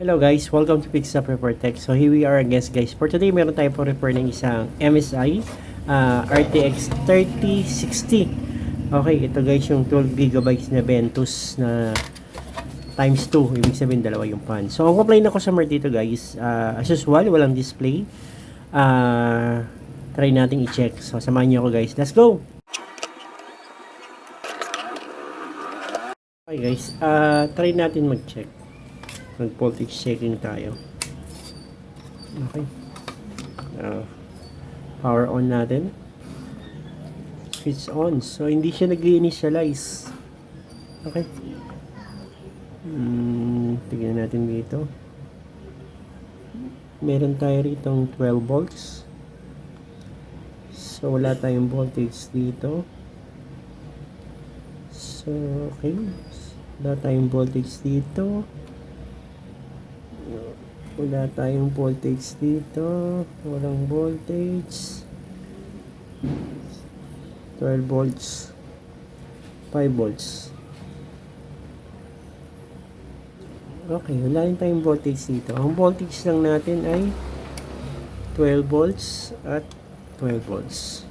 Hello guys, welcome to Pixup Report Tech. So here we are again guys. For today, meron tayo po report ng isang MSI RTX 3060. Okay, ito guys yung 12 GB na Ventus na times 2. Ibig sabihin dalawa yung pan. So ang complaint na customer dito guys, as usual, walang display. Try nating i-check. So samahan niyo ako guys. Let's go! Okay guys, try natin mag-check. Mag-voltage checking tayo. Okay. Power on natin. Switch on. So, hindi siya nag-initialize. Okay. Tignan natin dito. Meron tayo ritong 12 volts. So, wala tayong voltage dito. So, okay. Wala tayong voltage dito. Wala tayong voltage dito. Walang voltage. 12 volts. 5 volts. Okay, wala rin tayong voltage dito. Ang voltage lang natin ay 12 volts at 12 volts.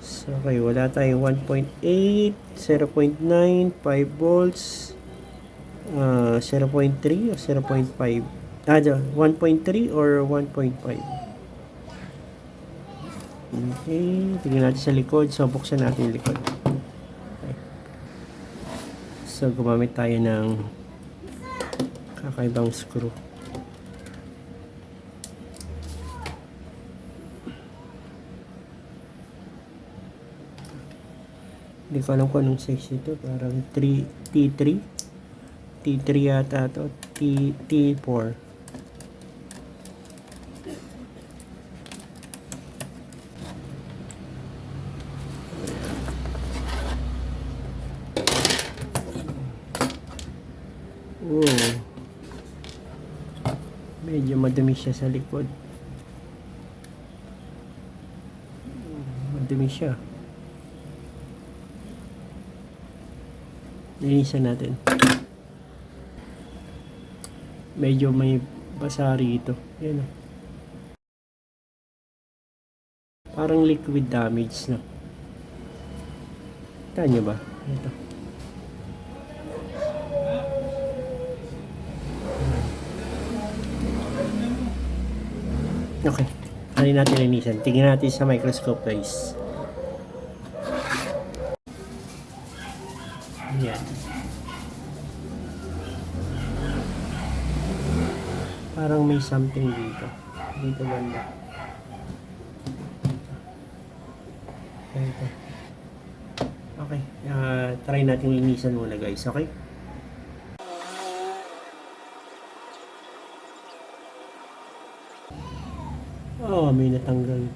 So, okay, wala tayong 1.8, 0.9, 5 volts, 0.3 o 0.5. 1.3 or 1.5. Okay, tingnan natin sa likod. So, buksan natin yung likod. Okay. So, gumamit tayo ng kakaibang screw. Hindi ko alam kung anong size ito. Parang T3. T3 yata ito. T4. Medyo madumi siya sa likod. Madumi siya. Linisan natin. Medyo may basa rito. Yan o. Parang liquid damage na. Kita nyo ba? Ito. Okay. Ano natin linisan? Tingnan natin sa microscope guys. Yan. Parang may something dito. Dito banda. Ito. Okay. Try natin linisan muna guys. Okay? Oh, may natanggal.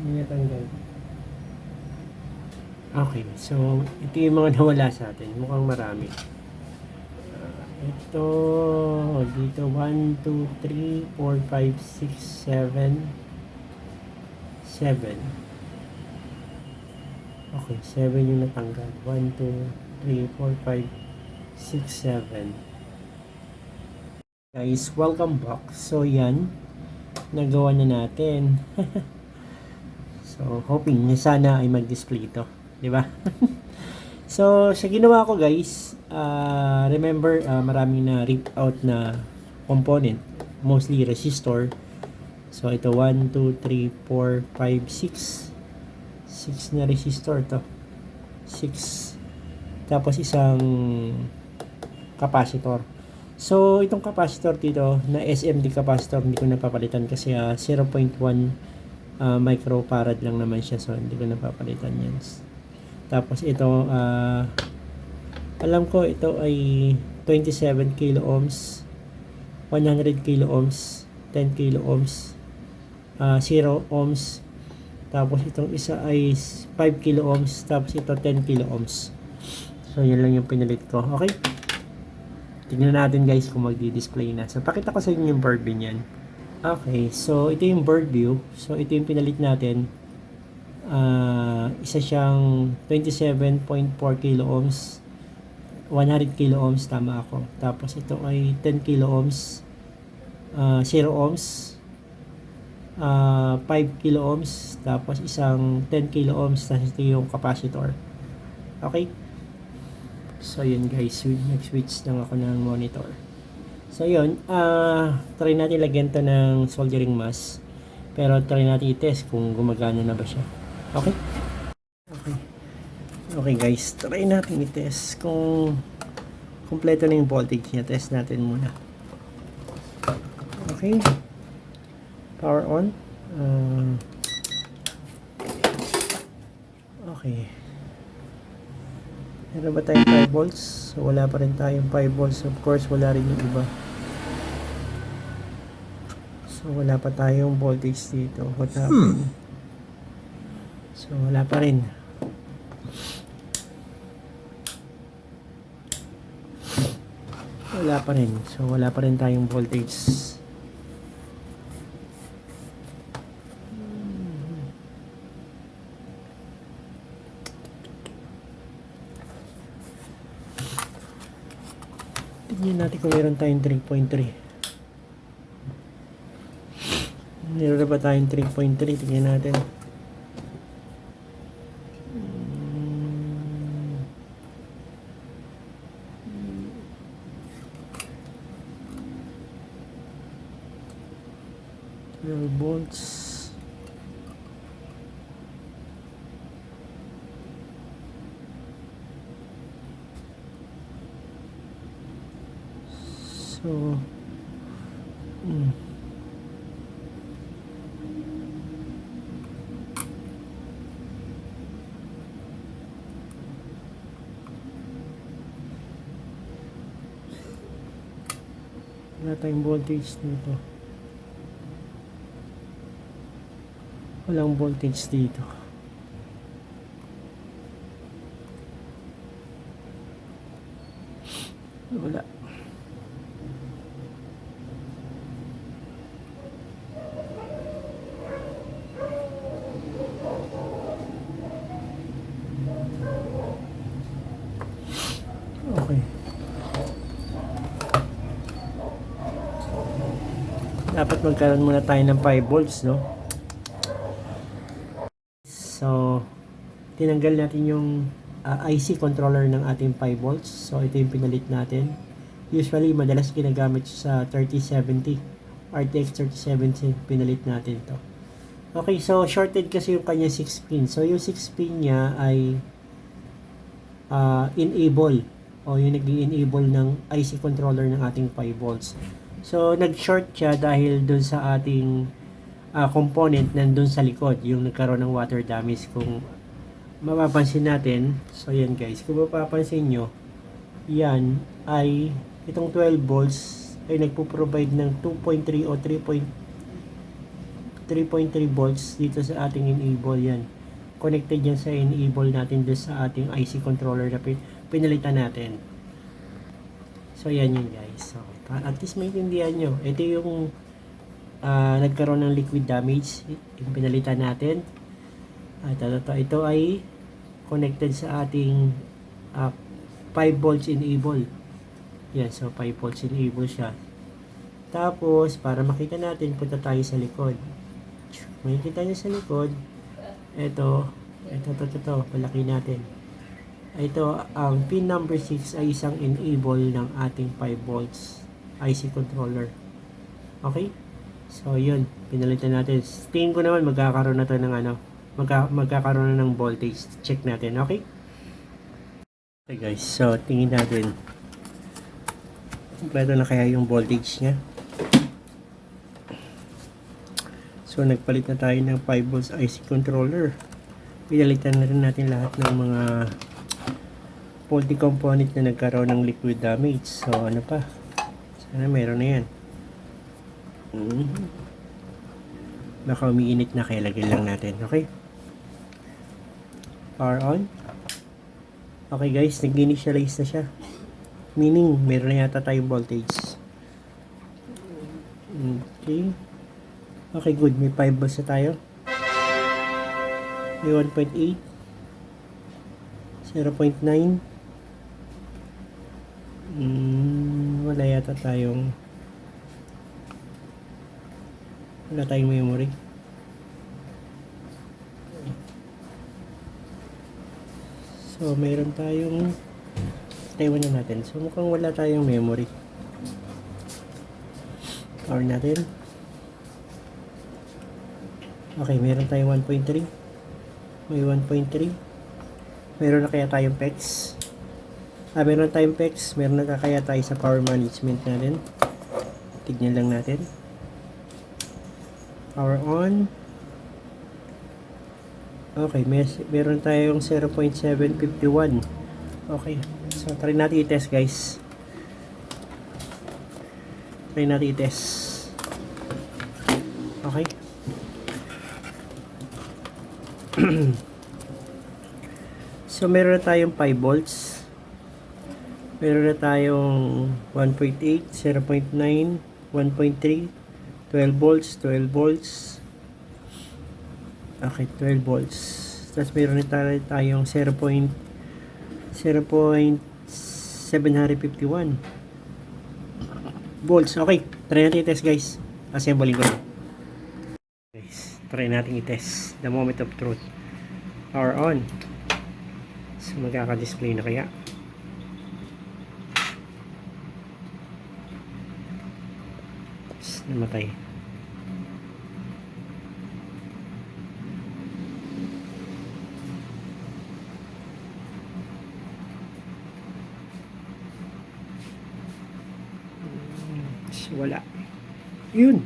May natanggal. Okay. So, ito yung mga nawala sa atin. Mukhang marami. Ito, dito 1, 2, 3, 4, 5, 6, 7 7. Okay, 7 yung natanggal. 1, 2, 3, 4, 5, 6, 7. Guys, welcome back. So yan, nagawa na natin. So hoping na sana ay mag-display ito, di ba? So sa ginawa ko guys, remember maraming na rip out na component, mostly resistor. So ito 1, 2, 3, 4, 5, 6 na resistor to. 6. Tapos isang capacitor. So, itong capacitor dito, na SMD capacitor, hindi ko napapalitan kasi 0.1 microfarad lang naman siya. So, hindi ko napapalitan yan. Tapos, ito, alam ko, ito ay 27 kilo ohms, 100 kilo ohms, 10 kilo ohms, 0 ohms. Tapos, itong isa ay 5 kilo ohms, tapos ito 10 kilo ohms. So, yan lang yung pinalit ko. Okay? Tingnan natin guys kung magdi-display na. So, pakita ko sa inyo yung board view niyan. Okay, so ito yung board view. So, ito yung pinalit natin. Isa siyang 27.4 kilo ohms, 100 kilo ohms, tama ako. Tapos ito ay 10 kilo ohms, 0 ohms, 5 kilo ohms, tapos isang 10 kilo ohms, tapos ito yung capacitor. Okay? So yun guys, nag-switch lang ako ng monitor. So yun, try natin lagyan to ng soldering mask. Pero try natin i-test kung gumagana na ba siya. Okay? Okay. Okay guys, try natin i-test kung kumpleto na yung voltage niya. Test natin muna. Okay. Power on. Okay. Meron ba tayong 5 volts? So wala pa rin tayong 5 volts. Of course, wala rin yung iba. So wala pa tayong voltage dito. What happened? So wala pa rin. Wala pa rin. So wala pa rin tayong voltage. Tignan natin kung meron tayong 3.3. Meron na ba tayong 3.3? Tignan natin. Volts. So wala tayong voltage dito. Walang voltage dito. Wala. Okay. Dapat magkaroon muna tayo ng 5 volts, no? So, tinanggal natin yung IC controller ng ating 5 volts. So, ito yung pinalit natin. Usually, madalas ginagamit sa 3070. RTX 3070, pinalit natin to. Okay, so shorted kasi yung kanya 6 pin. So, yung 6 pin niya ay enable o yung nag-enable ng IC controller ng ating 5 volts. So, nag-short siya dahil dun sa ating component nandun sa likod, yung nagkaroon ng water damage. Kung mapapansin natin, so yan guys, kung mapapansin nyo, yan ay itong 12 volts ay nagpo-provide ng 2.3 o 3.3 volts dito sa ating enable. Yan, connected yan sa enable natin doon sa ating IC controller na pinalitan natin. So yan yun guys. So, at least maintindihan nyo, ito yung nagkaroon ng liquid damage, yung pinalitan natin. At ito ay connected sa ating 5 volts enable. Yan, so 5 volts enable siya. Tapos, para makita natin, punta tayo sa likod. Makikita nyo sa likod, ito, palaki natin. Ito, ang pin number 6 ay isang enable ng ating 5 volts IC controller. Okay? So, yun. Pinalitan natin. Tingin ko naman magkakaroon na to ng magkakaroon na ng voltage. Check natin. Okay? Okay guys. So, tingin natin. Kompleto na kaya yung voltage niya. So, nagpalit na tayo ng 5 volts IC controller. Pinalitan na rin natin lahat ng mga faulty component na nagkaroon ng liquid damage. So, ano pa? Sana meron na yan. Baka umiinit na, kaya lagyan lang natin. Okay? Power on. Okay guys, nag-initialize na siya. Meaning, meron na yata tayong voltage. Okay. Okay, good. May 5 volts na tayo. May 1.8. 0.9. Wala yata tayong memory. So, mayroon tayong taiwan na natin. So, mukhang wala tayong memory. Power natin. Okay, meron tayong 1.3. May 1.3. Meron na kaya tayong PEX. Meron tayong PEX. Meron na kaya tayo sa power management natin. Tignan lang natin. Power on. Okay, meron tayong 0.751. Okay. So, try natin i-test, guys. Try natin i-test. Okay. So, meron na tayong 5 volts. Meron na tayong 1.8, 0.9, 1.3, 12 volts, 12 volts. Okay, 12 volts. Tapos meron na tayong 0.751 volts. Okay, try natin i-test, guys. Assembling ko. Guys, try natin i-test the moment of truth. Power on. So, magkaka-display na kaya. Namatay. So, wala. Yun.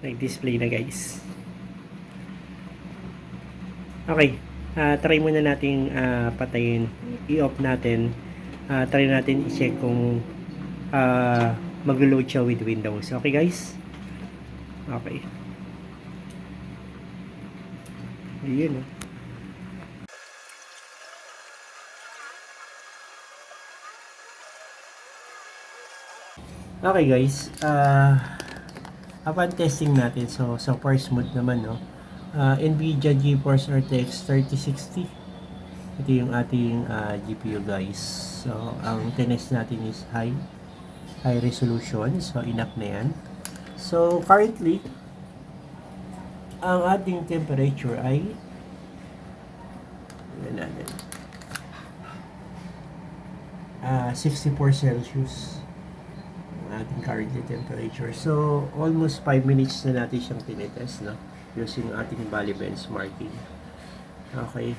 Nag-display na, guys. Okay. Try muna nating patayin. I-off natin. Try natin i-check kung mag-load siya with Windows. Okay, guys? Okay. Yun, oh. Okay, guys. Upon testing natin, so far smooth naman, no? NVIDIA GeForce RTX 3060. Ito yung ating GPU, guys. So, ang tinest natin is high resolution. So, enough na yan. So, currently, ang ating temperature ay 64 Celsius. Ating currently temperature. So, almost 5 minutes na natin siyang tinetest, no? Using ating Bali benchmarking. Okay.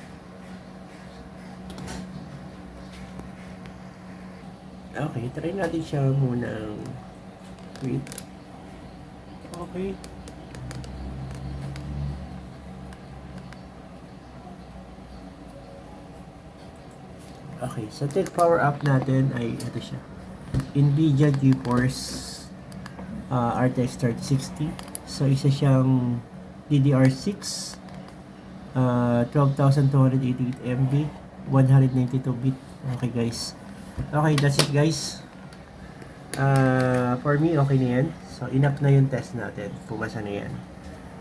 Okay, try natin siya muna. Wait. Okay. Okay, sa tech power up natin ay ito siya. NVIDIA GeForce RTX 3060. So, isa siyang DDR6 12,288 MB 192 bit. Okay, guys. Okay, that's it, guys. For me, okay na yan. So, enough na yung test natin. Pumasa na yan.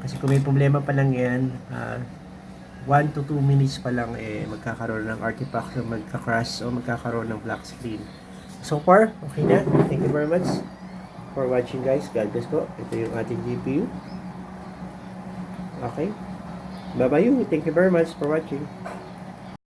Kasi kung may problema pa lang yan, 1 to 2 minutes pa lang magkakaroon ng artifact, magka-crash o magkakaroon ng black screen. So far, okay na. Thank you very much for watching, guys. God bless po. Ito yung ating GPU. Okay. Bye-bye. Thank you very much for watching.